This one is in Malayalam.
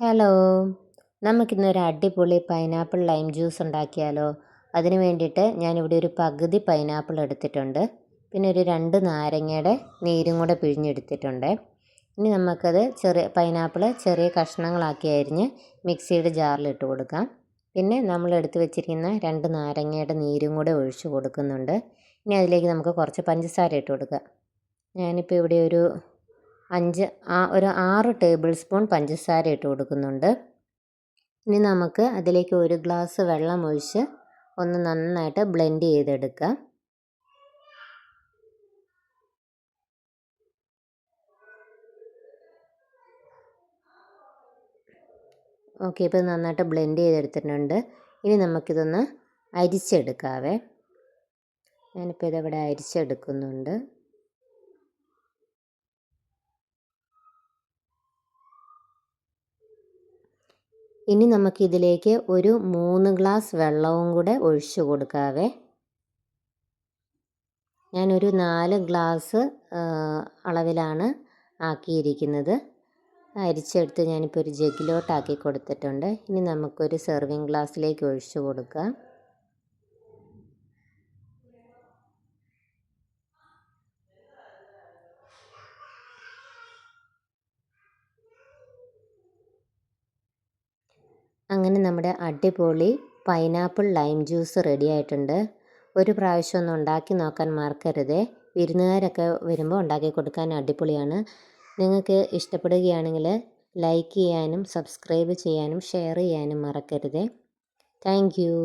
ഹലോ, നമുക്കിന്നൊരു അടിപൊളി പൈനാപ്പിൾ ലൈം ജ്യൂസ് ഉണ്ടാക്കിയാലോ? അതിന് വേണ്ടിയിട്ട് ഞാനിവിടെ ഒരു പകുതി പൈനാപ്പിൾ എടുത്തിട്ടുണ്ട്. പിന്നെ ഒരു 2 നാരങ്ങയുടെ നീരും കൂടെ പിഴിഞ്ഞെടുത്തിട്ടുണ്ട്. ഇനി നമുക്കത് പൈനാപ്പിൾ ചെറിയ കഷ്ണങ്ങളാക്കി അരിഞ്ഞ് മിക്സിയുടെ ജാറിലിട്ട് കൊടുക്കാം. പിന്നെ നമ്മൾ എടുത്ത് വെച്ചിരിക്കുന്ന 2 നാരങ്ങയുടെ നീരും കൂടെ ഒഴിച്ച് കൊടുക്കുന്നുണ്ട്. ഇനി അതിലേക്ക് നമുക്ക് കുറച്ച് പഞ്ചസാര ഇട്ട് കൊടുക്കാം. ഞാനിപ്പോൾ ഇവിടെ ഒരു 6 ടേബിൾ സ്പൂൺ പഞ്ചസാര ഇട്ട് കൊടുക്കുന്നുണ്ട്. ഇനി നമുക്ക് അതിലേക്ക് 1 ഗ്ലാസ് വെള്ളം ഒഴിച്ച് ഒന്ന് നന്നായിട്ട് ബ്ലെൻഡ് ചെയ്തെടുക്കാം. ഓക്കെ, ഇപ്പോൾ നന്നായിട്ട് ബ്ലെൻഡ് ചെയ്തെടുത്തിട്ടുണ്ട്. ഇനി നമുക്കിതൊന്ന് അരിച്ചെടുക്കാവേ. ഞാനിപ്പോൾ ഇതിവിടെ അരിച്ചെടുക്കുന്നുണ്ട്. ഇനി നമുക്കിതിലേക്ക് ഒരു 3 ഗ്ലാസ് വെള്ളവും കൂടെ ഒഴിച്ച് കൊടുക്കാവേ. ഞാനൊരു 4 ഗ്ലാസ് അളവിലാണ് ആക്കിയിരിക്കുന്നത്. അരിച്ചെടുത്ത് ഞാനിപ്പോൾ ഒരു ജഗ്ഗിലോട്ടാക്കി കൊടുത്തിട്ടുണ്ട്. ഇനി നമുക്കൊരു സെർവിങ് ഗ്ലാസ്സിലേക്ക് ഒഴിച്ച് കൊടുക്കാം. അങ്ങനെ നമ്മുടെ അടിപൊളി പൈനാപ്പിൾ ലൈം ജ്യൂസ് റെഡി ആയിട്ടുണ്ട്. ഒരു പ്രാവശ്യം ഒന്ന് ഉണ്ടാക്കി നോക്കാൻ മറക്കരുതേ. വിരുന്നുകാരൊക്കെ വരുമ്പോൾ ഉണ്ടാക്കി കൊടുക്കാൻ അടിപൊളിയാണ്. നിങ്ങൾക്ക് ഇഷ്ടപ്പെടുകയാണെങ്കിൽ ലൈക്ക് ചെയ്യാനും സബ്സ്ക്രൈബ് ചെയ്യാനും ഷെയർ ചെയ്യാനും മറക്കരുതേ. Thank you.